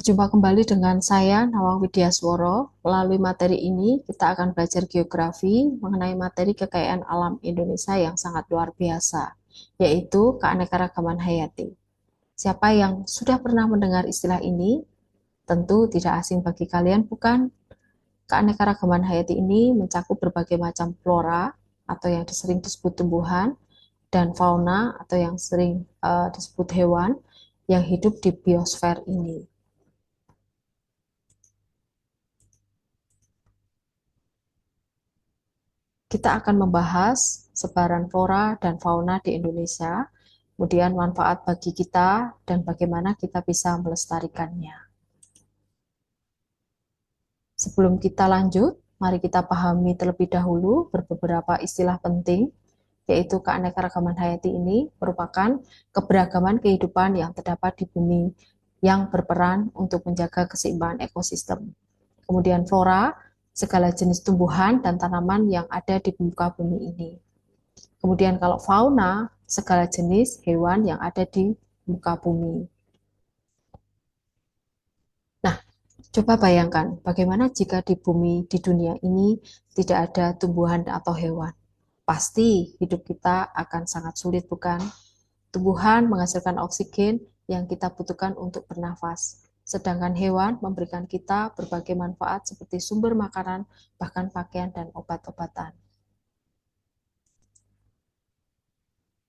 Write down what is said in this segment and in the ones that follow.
Berjumpa kembali dengan saya, Nawang Widyasworo. Melalui materi ini, kita akan belajar geografi mengenai materi kekayaan alam Indonesia yang sangat luar biasa, yaitu keanekaragaman hayati. Siapa yang sudah pernah mendengar istilah ini? Tentu tidak asing bagi kalian, bukan? Keanekaragaman hayati ini mencakup berbagai macam flora atau yang sering disebut tumbuhan dan fauna atau yang sering disebut hewan yang hidup di biosfer ini. Kita akan membahas sebaran flora dan fauna di Indonesia, kemudian manfaat bagi kita dan bagaimana kita bisa melestarikannya. Sebelum kita lanjut, mari kita pahami terlebih dahulu beberapa istilah penting, yaitu keanekaragaman hayati ini merupakan keberagaman kehidupan yang terdapat di bumi yang berperan untuk menjaga keseimbangan ekosistem. Kemudian flora, segala jenis tumbuhan dan tanaman yang ada di muka bumi ini. Kemudian kalau fauna, segala jenis hewan yang ada di muka bumi. Nah, coba bayangkan bagaimana jika di bumi di dunia ini tidak ada tumbuhan atau hewan. Pasti hidup kita akan sangat sulit, bukan? Tumbuhan menghasilkan oksigen yang kita butuhkan untuk bernafas. Sedangkan hewan memberikan kita berbagai manfaat seperti sumber makanan, bahkan pakaian dan obat-obatan.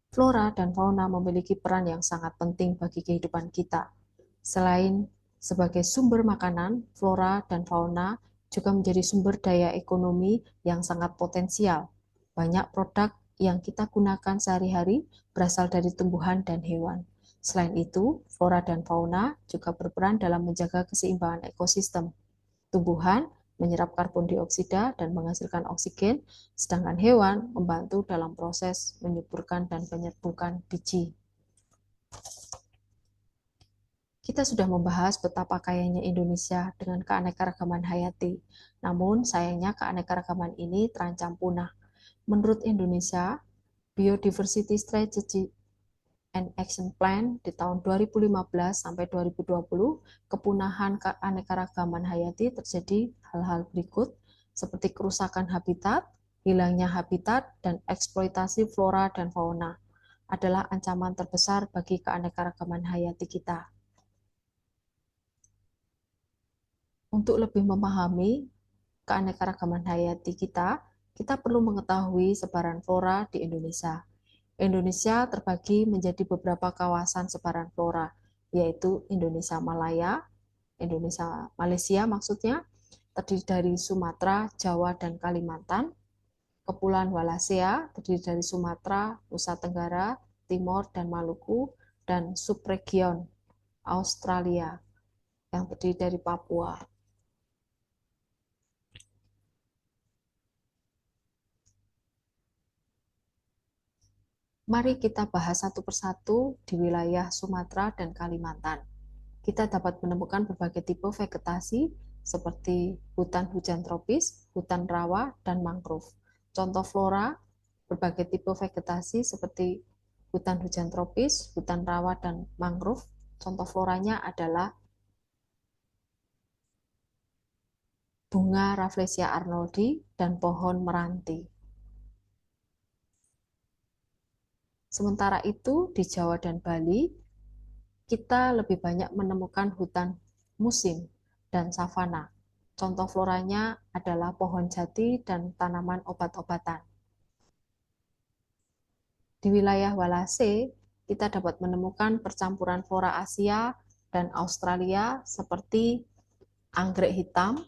Flora dan fauna memiliki peran yang sangat penting bagi kehidupan kita. Selain sebagai sumber makanan, flora dan fauna juga menjadi sumber daya ekonomi yang sangat potensial. Banyak produk yang kita gunakan sehari-hari berasal dari tumbuhan dan hewan. Selain itu, flora dan fauna juga berperan dalam menjaga keseimbangan ekosistem. Tumbuhan menyerap karbon dioksida dan menghasilkan oksigen, sedangkan hewan membantu dalam proses menyuburkan dan penyerbukan biji. Kita sudah membahas betapa kayanya Indonesia dengan keanekaragaman hayati. Namun, sayangnya keanekaragaman ini terancam punah. Menurut Indonesia Biodiversity Strategy and Action Plan di tahun 2015 sampai 2020, kepunahan keanekaragaman hayati terjadi hal-hal berikut seperti kerusakan habitat, hilangnya habitat, dan eksploitasi flora dan fauna adalah ancaman terbesar bagi keanekaragaman hayati kita. Untuk lebih memahami keanekaragaman hayati kita, kita perlu mengetahui sebaran flora di Indonesia. Indonesia terbagi menjadi beberapa kawasan sebaran flora, yaitu Indonesia Malaya, Indonesia Malaysia maksudnya, terdiri dari Sumatera, Jawa, dan Kalimantan. Kepulauan Wallacea terdiri dari Sumatera, Nusa Tenggara, Timor, dan Maluku, dan subregion Australia yang terdiri dari Papua. Mari kita bahas satu persatu di wilayah Sumatera dan Kalimantan. Kita dapat menemukan berbagai tipe vegetasi seperti hutan hujan tropis, hutan rawa, dan mangrove. Contoh flora, berbagai tipe vegetasi seperti hutan hujan tropis, hutan rawa, dan mangrove. Contoh floranya adalah bunga Rafflesia arnoldi dan pohon meranti. Sementara itu, di Jawa dan Bali, kita lebih banyak menemukan hutan musim dan savana. Contoh floranya adalah pohon jati dan tanaman obat-obatan. Di wilayah Walase, kita dapat menemukan percampuran flora Asia dan Australia seperti anggrek hitam.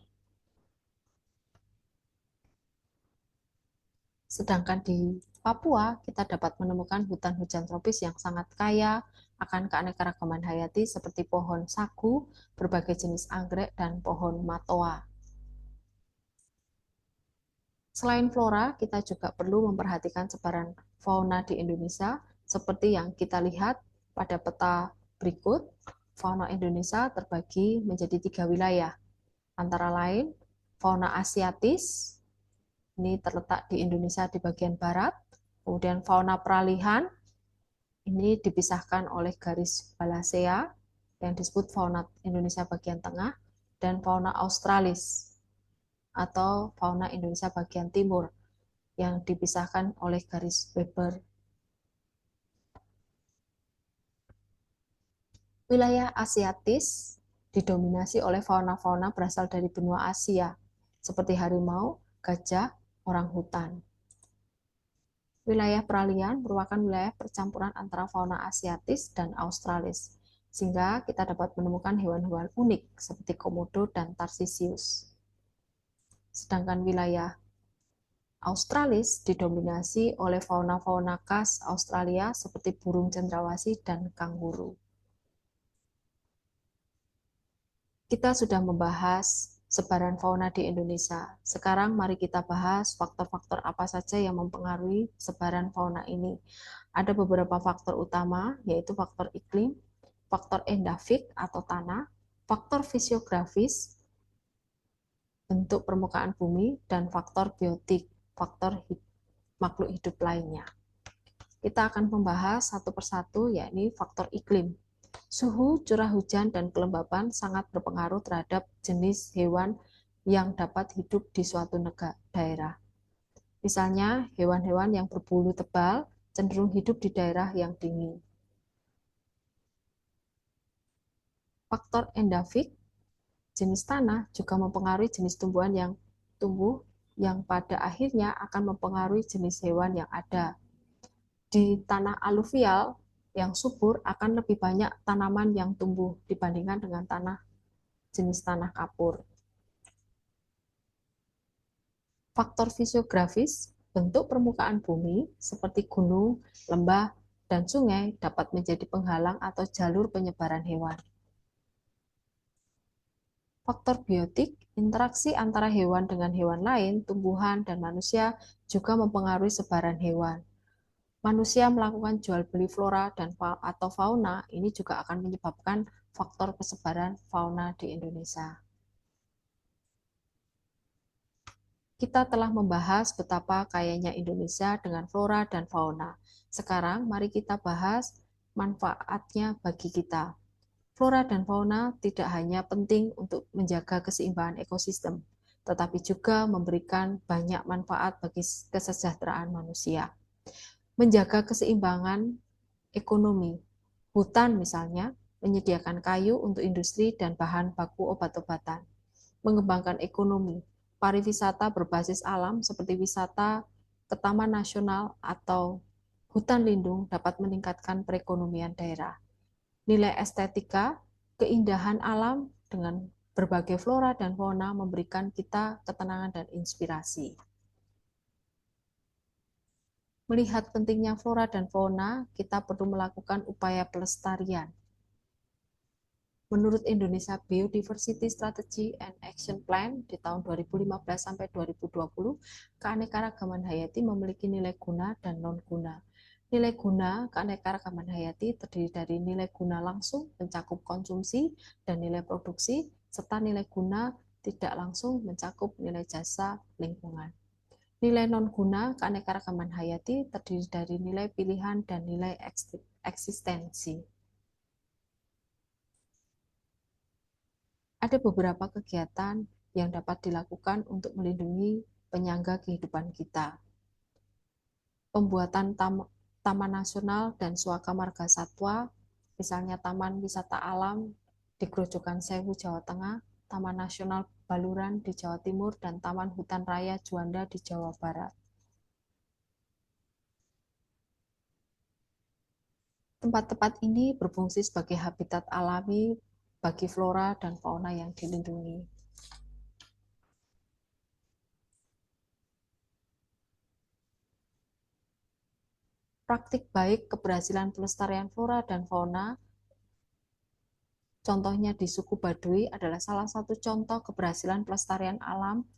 Sedangkan di Papua, kita dapat menemukan hutan hujan tropis yang sangat kaya akan keanekaragaman hayati seperti pohon sagu, berbagai jenis anggrek, dan pohon matoa. Selain flora, kita juga perlu memperhatikan sebaran fauna di Indonesia, seperti yang kita lihat pada peta berikut. Fauna Indonesia terbagi menjadi 3 wilayah, antara lain fauna asiatis, ini terletak di Indonesia di bagian barat, kemudian fauna peralihan, ini dipisahkan oleh garis Wallacea yang disebut fauna Indonesia bagian tengah, dan fauna Australis atau fauna Indonesia bagian timur yang dipisahkan oleh garis Weber. Wilayah Asiatis didominasi oleh fauna-fauna berasal dari benua Asia, seperti harimau, gajah, orang hutan. Wilayah peralihan merupakan wilayah percampuran antara fauna Asiatis dan Australis, sehingga kita dapat menemukan hewan-hewan unik seperti komodo dan tarsisius. Sedangkan wilayah Australis didominasi oleh fauna-fauna khas Australia seperti burung cendrawasih dan kanguru. Kita sudah membahas sebaran fauna di Indonesia. Sekarang mari kita bahas faktor-faktor apa saja yang mempengaruhi sebaran fauna ini. Ada beberapa faktor utama, yaitu faktor iklim, faktor endafik atau tanah, faktor fisiografis, bentuk permukaan bumi, dan faktor biotik, faktor makhluk hidup lainnya. Kita akan membahas satu persatu, yakni faktor iklim. Suhu, curah hujan, dan kelembapan sangat berpengaruh terhadap jenis hewan yang dapat hidup di suatu daerah. Misalnya, hewan-hewan yang berbulu tebal cenderung hidup di daerah yang dingin. Faktor endafik, jenis tanah juga mempengaruhi jenis tumbuhan yang tumbuh, yang pada akhirnya akan mempengaruhi jenis hewan yang ada. Di tanah aluvial yang subur akan lebih banyak tanaman yang tumbuh dibandingkan dengan jenis tanah kapur. Faktor fisiografis, bentuk permukaan bumi seperti gunung, lembah, dan sungai dapat menjadi penghalang atau jalur penyebaran hewan. Faktor biotik, interaksi antara hewan dengan hewan lain, tumbuhan, dan manusia juga mempengaruhi sebaran hewan. Manusia melakukan jual beli flora dan atau fauna, ini juga akan menyebabkan faktor persebaran fauna di Indonesia. Kita telah membahas betapa kayanya Indonesia dengan flora dan fauna. Sekarang mari kita bahas manfaatnya bagi kita. Flora dan fauna tidak hanya penting untuk menjaga keseimbangan ekosistem, tetapi juga memberikan banyak manfaat bagi kesejahteraan manusia. Menjaga keseimbangan ekonomi. Hutan misalnya menyediakan kayu untuk industri dan bahan baku obat-obatan. Mengembangkan ekonomi. Pariwisata berbasis alam seperti wisata ke taman nasional atau hutan lindung dapat meningkatkan perekonomian daerah. Nilai estetika, keindahan alam dengan berbagai flora dan fauna memberikan kita ketenangan dan inspirasi. Melihat pentingnya flora dan fauna, kita perlu melakukan upaya pelestarian. Menurut Indonesia Biodiversity Strategy and Action Plan di tahun 2015 sampai 2020, keanekaragaman hayati memiliki nilai guna dan non-guna. Nilai guna keanekaragaman hayati terdiri dari nilai guna langsung mencakup konsumsi dan nilai produksi, serta nilai guna tidak langsung mencakup nilai jasa lingkungan. Nilai non-guna keanekaragaman hayati terdiri dari nilai pilihan dan nilai eksistensi. Ada beberapa kegiatan yang dapat dilakukan untuk melindungi penyangga kehidupan kita. Pembuatan taman nasional dan suaka marga satwa, misalnya Taman Wisata Alam di Grojogan Sewu, Jawa Tengah, Taman Nasional Baluran di Jawa Timur, dan Taman Hutan Raya Juanda di Jawa Barat. Tempat-tempat ini berfungsi sebagai habitat alami bagi flora dan fauna yang dilindungi. Praktik baik keberhasilan pelestarian flora dan fauna, contohnya di suku Baduy, adalah salah satu contoh keberhasilan pelestarian alam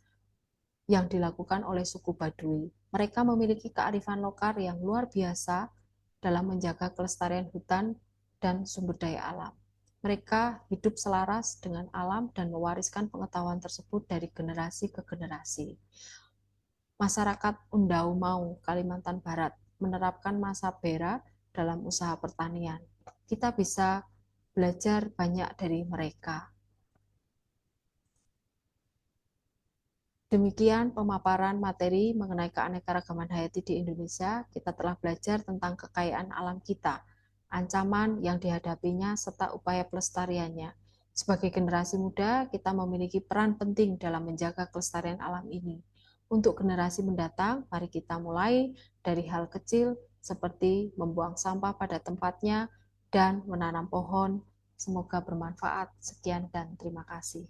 yang dilakukan oleh suku Baduy. Mereka memiliki kearifan lokal yang luar biasa dalam menjaga kelestarian hutan dan sumber daya alam. Mereka hidup selaras dengan alam dan mewariskan pengetahuan tersebut dari generasi ke generasi. Masyarakat Undau Mau, Kalimantan Barat, menerapkan masa bera dalam usaha pertanian. Kita bisa belajar banyak dari mereka. Demikian pemaparan materi mengenai keanekaragaman hayati di Indonesia. Kita telah belajar tentang kekayaan alam kita, ancaman yang dihadapinya, serta upaya pelestariannya. Sebagai generasi muda, kita memiliki peran penting dalam menjaga kelestarian alam ini. Untuk generasi mendatang, mari kita mulai dari hal kecil seperti membuang sampah pada tempatnya dan menanam pohon. Semoga bermanfaat. Sekian dan terima kasih.